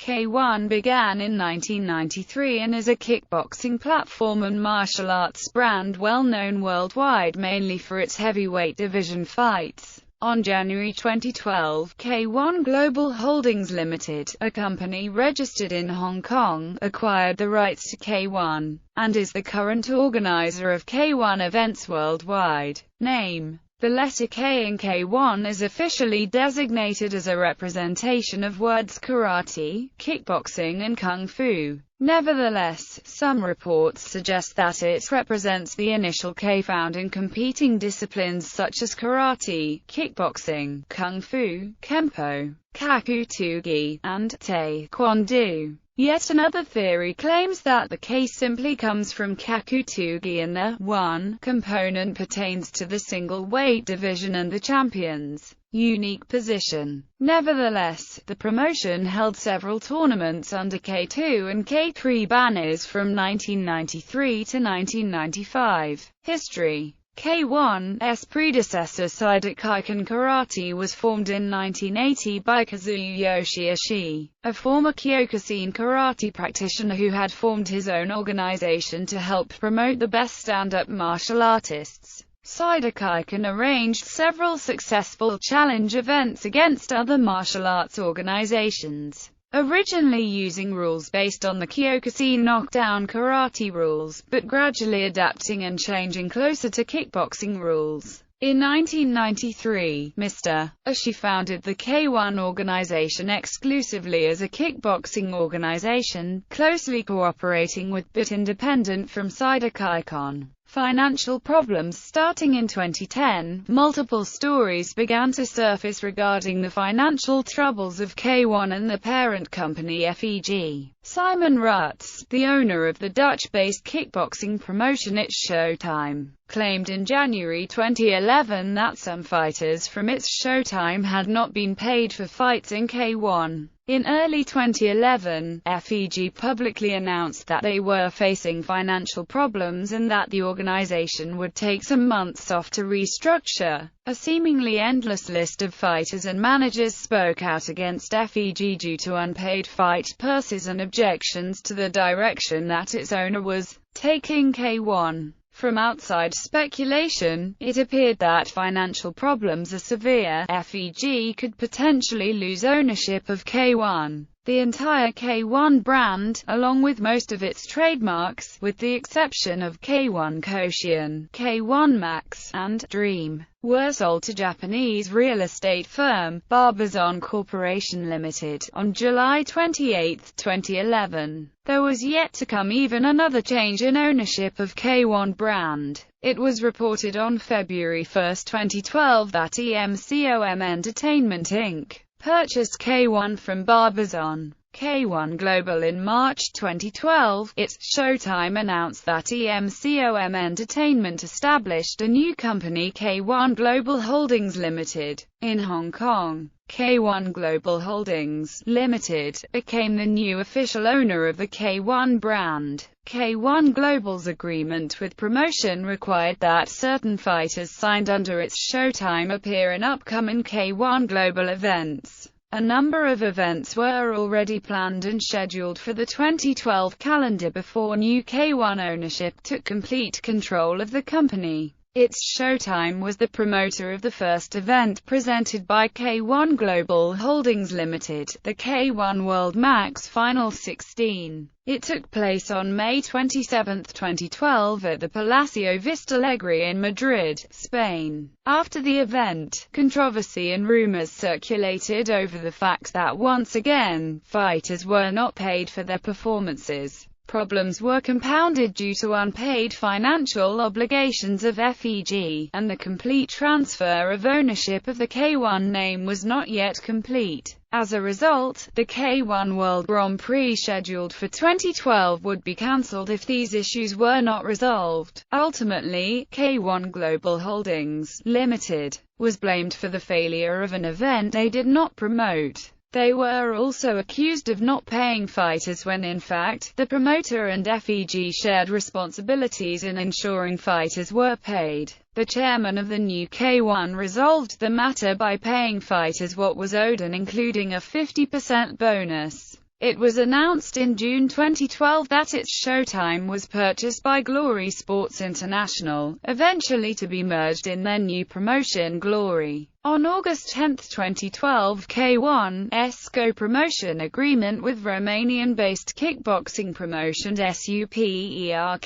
K-1 began in 1993 and is a kickboxing platform and martial arts brand well known worldwide mainly for its heavyweight division fights. On January 2012, K-1 Global Holdings Limited, a company registered in Hong Kong, acquired the rights to K-1, and is the current organizer of K-1 events worldwide. Name: the letter K in K-1 is officially designated as a representation of words karate, kickboxing and kung fu. Nevertheless, some reports suggest that it represents the initial K found in competing disciplines such as karate, kickboxing, kung fu, kempo, kakutugi, and taekwondo. Yet another theory claims that the K simply comes from kakutugi and the 1 component pertains to the single weight division and the champion's unique position. Nevertheless, the promotion held several tournaments under K2 and K3 banners from 1993 to 1995. History: K-1's predecessor Seidokaikan Karate was formed in 1980 by Kazuya Yoshihashi, a former Kyokushin karate practitioner who had formed his own organization to help promote the best stand-up martial artists. Seidokaikan arranged several successful challenge events against other martial arts organizations, originally using rules based on the Kyokushin knockdown karate rules, but gradually adapting and changing closer to kickboxing rules. In 1993, Mr. Ashi founded the K-1 organization exclusively as a kickboxing organization, closely cooperating with but independent from Seidokaikan. Financial problems. Starting in 2010, multiple stories began to surface regarding the financial troubles of K-1 and the parent company FEG. Simon Rutz, the owner of the Dutch-based kickboxing promotion It's Showtime, claimed in January 2011 that some fighters from It's Showtime had not been paid for fights in K-1. In early 2011, FEG publicly announced that they were facing financial problems and that the organization would take some months off to restructure. A seemingly endless list of fighters and managers spoke out against FEG due to unpaid fight purses and objections to the direction that its owner was taking K-1. From outside speculation, it appeared that financial problems are severe. FEG could potentially lose ownership of K-1. The entire K-1 brand, along with most of its trademarks, with the exception of K-1 Koshien, K-1 Max, and Dream, were sold to Japanese real estate firm, Barbizon Corporation Limited, on July 28, 2011. There was yet to come even another change in ownership of K-1 brand. It was reported on February 1, 2012 that EMCOM Entertainment Inc. purchased K-1 from Barbizon. K-1 Global. In March 2012, It's Showtime announced that EMCOM Entertainment established a new company, K-1 Global Holdings Limited, in Hong Kong. K-1 Global Holdings Limited became the new official owner of the K-1 brand. K-1 Global's agreement with promotion required that certain fighters signed under It's Showtime appear in upcoming K-1 Global events. A number of events were already planned and scheduled for the 2012 calendar before new K-1 ownership took complete control of the company. It's Showtime was the promoter of the first event presented by K-1 Global Holdings Limited, the K-1 World Max Final 16. It took place on May 27, 2012 at the Palacio Vistalegre in Madrid, Spain. After the event, controversy and rumors circulated over the fact that once again, fighters were not paid for their performances. Problems were compounded due to unpaid financial obligations of FEG, and the complete transfer of ownership of the K-1 name was not yet complete. As a result, the K-1 World Grand Prix scheduled for 2012 would be cancelled if these issues were not resolved. Ultimately, K-1 Global Holdings Limited was blamed for the failure of an event they did not promote. They were also accused of not paying fighters when in fact, the promoter and FEG shared responsibilities in ensuring fighters were paid. The chairman of the new K-1 resolved the matter by paying fighters what was owed and including a 50% bonus. It was announced in June 2012 that its showtime was purchased by Glory Sports International, eventually to be merged in their new promotion Glory. On August 10, 2012, K-1's co-promotion agreement with Romanian-based kickboxing promotion SUPERKOMBAT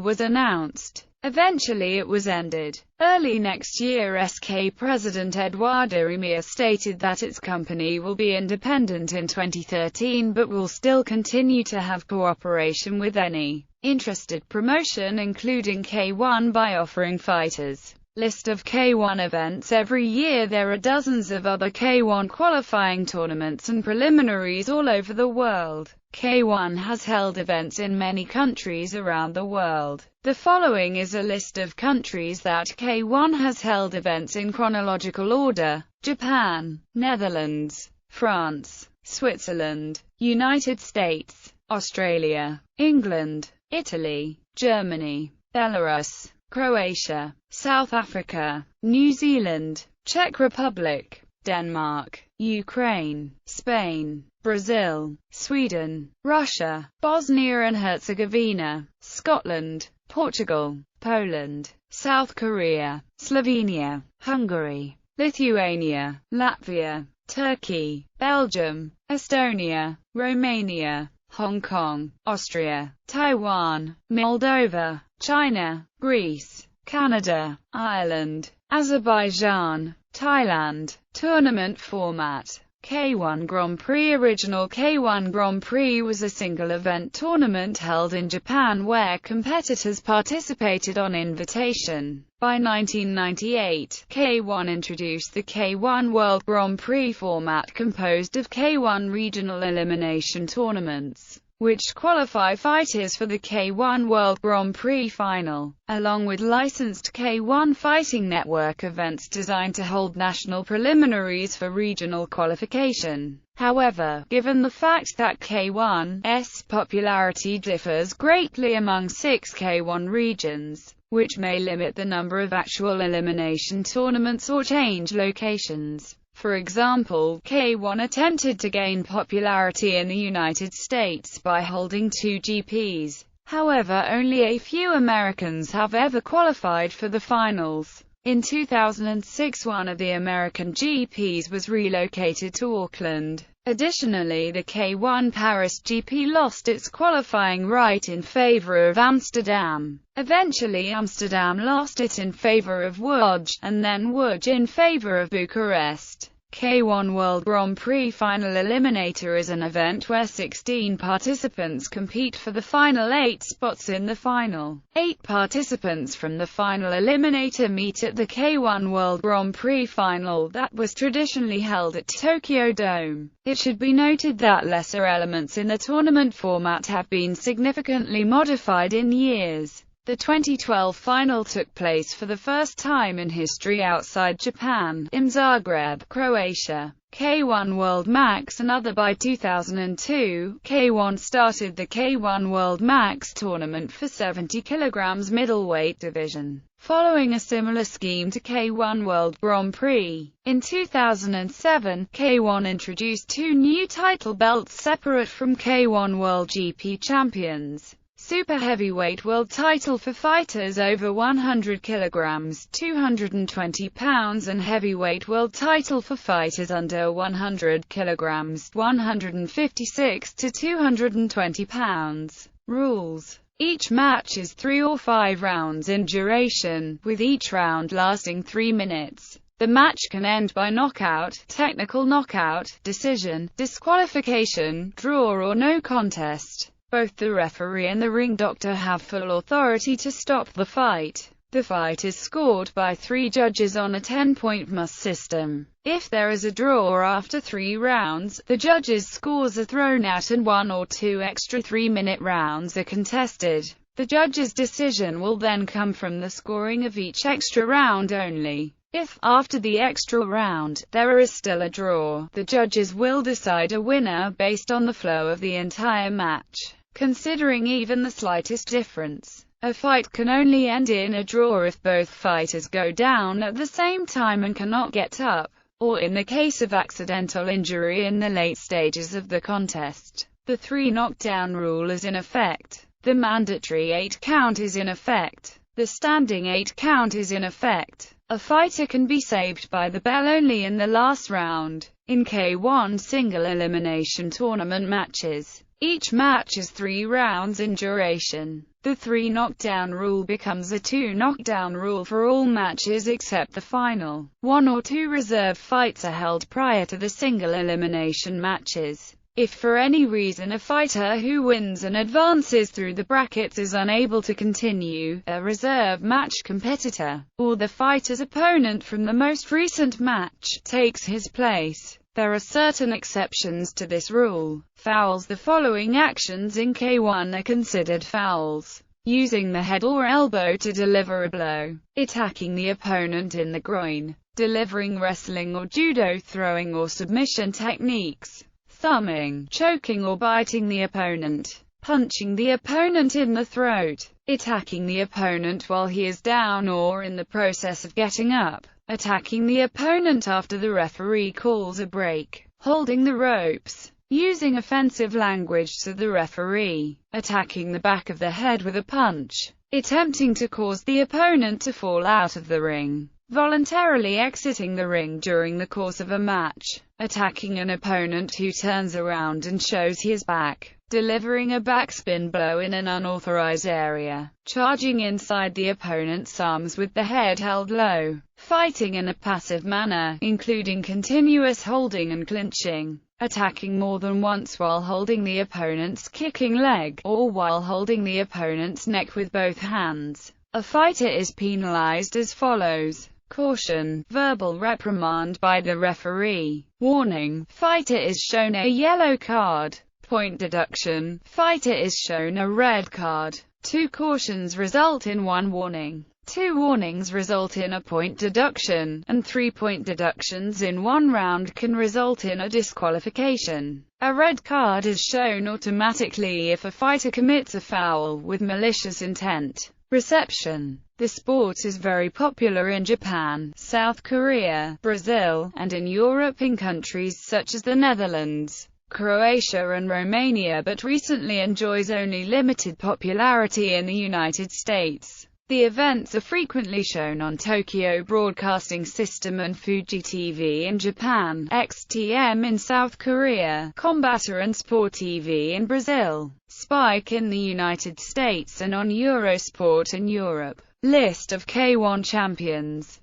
was announced. Eventually it was ended. Early next year, SK President Eduardo Emir stated that its company will be independent in 2013 but will still continue to have cooperation with any interested promotion including K-1 by offering fighters list of K-1 events every year. There are dozens of other K-1 qualifying tournaments and preliminaries all over the world. K-1 has held events in many countries around the world. The following is a list of countries that K-1 has held events in chronological order: Japan, Netherlands, France, Switzerland, United States, Australia, England, Italy, Germany, Belarus, Croatia, South Africa, New Zealand, Czech Republic, Denmark, Ukraine, Spain, Brazil, Sweden, Russia, Bosnia and Herzegovina, Scotland, Portugal, Poland, South Korea, Slovenia, Hungary, Lithuania, Latvia, Turkey, Belgium, Estonia, Romania, Hong Kong, Austria, Taiwan, Moldova, China, Greece, Canada, Ireland, Azerbaijan, Thailand. Tournament format: K-1 Grand Prix. Original K-1 Grand Prix was a single-event tournament held in Japan where competitors participated on invitation. By 1998, K-1 introduced the K-1 World Grand Prix format composed of K-1 regional elimination tournaments, which qualify fighters for the K-1 World Grand Prix final, along with licensed K-1 Fighting Network events designed to hold national preliminaries for regional qualification. However, given the fact that K-1's popularity differs greatly among 6 K-1 regions, which may limit the number of actual elimination tournaments or change locations. For example, K-1 attempted to gain popularity in the United States by holding 2 GPs. However, only a few Americans have ever qualified for the finals. In 2006, one of the American GPs was relocated to Auckland. Additionally, the K-1 Paris GP lost its qualifying right in favor of Amsterdam. Eventually Amsterdam lost it in favor of Łódź, and then Łódź in favor of Bucharest. K-1 World Grand Prix Final Eliminator is an event where 16 participants compete for the final 8 spots in the final. 8 participants from the final eliminator meet at the K-1 World Grand Prix final that was traditionally held at Tokyo Dome. It should be noted that lesser elements in the tournament format have been significantly modified in years. The 2012 final took place for the first time in history outside Japan, in Zagreb, Croatia. K-1 World Max and other. By 2002, K-1 started the K-1 World Max tournament for 70 kg middleweight division, following a similar scheme to K-1 World Grand Prix. In 2007, K-1 introduced 2 new title belts separate from K-1 World GP Champions. Super heavyweight world title for fighters over 100 kg, 220 pounds, and heavyweight world title for fighters under 100 kg, 156 to 220 pounds. Rules: each match is 3 or 5 rounds in duration, with each round lasting 3 minutes. The match can end by knockout, technical knockout, decision, disqualification, draw or no contest. Both the referee and the ring doctor have full authority to stop the fight. The fight is scored by 3 judges on a 10-point must system. If there is a draw after 3 rounds, the judges' scores are thrown out and 1 or 2 extra 3-minute rounds are contested. The judge's decision will then come from the scoring of each extra round only. If, after the extra round, there is still a draw, the judges will decide a winner based on the flow of the entire match, considering even the slightest difference. A fight can only end in a draw if both fighters go down at the same time and cannot get up. or in the case of accidental injury in the late stages of the contest. The 3 knockdown rule is in effect. The mandatory 8 count is in effect. The standing 8 count is in effect. A fighter can be saved by the bell only in the last round. In K-1 single elimination tournament matches, each match is 3 rounds in duration. The 3 knockdown rule becomes a 2 knockdown rule for all matches except the final. 1 or 2 reserve fights are held prior to the single elimination matches. If for any reason a fighter who wins and advances through the brackets is unable to continue, a reserve match competitor, or the fighter's opponent from the most recent match, takes his place. There are certain exceptions to this rule. Fouls. The following actions in K-1 are considered fouls: using the head or elbow to deliver a blow, attacking the opponent in the groin, delivering wrestling or judo throwing or submission techniques, thumbing, choking or biting the opponent, punching the opponent in the throat, attacking the opponent while he is down or in the process of getting up, attacking the opponent after the referee calls a break, holding the ropes, using offensive language to the referee, attacking the back of the head with a punch, attempting to cause the opponent to fall out of the ring, voluntarily exiting the ring during the course of a match, attacking an opponent who turns around and shows his back, delivering a backspin blow in an unauthorized area, charging inside the opponent's arms with the head held low, fighting in a passive manner, including continuous holding and clinching, attacking more than once while holding the opponent's kicking leg, or while holding the opponent's neck with both hands. A fighter is penalized as follows: caution, verbal reprimand by the referee, warning, fighter is shown a yellow card, point deduction, fighter is shown a red card. 2 cautions result in 1 warning, 2 warnings result in a point deduction, and 3 point deductions in 1 round can result in a disqualification. A red card is shown automatically if a fighter commits a foul with malicious intent. Reception. The sport is very popular in Japan, South Korea, Brazil, and in Europe in countries such as the Netherlands, Croatia and Romania, but recently enjoys only limited popularity in the United States. The events are frequently shown on Tokyo Broadcasting System and Fuji TV in Japan, XTM in South Korea, Combatter and Sport TV in Brazil, Spike in the United States, and on Eurosport in Europe. List of K-1 champions.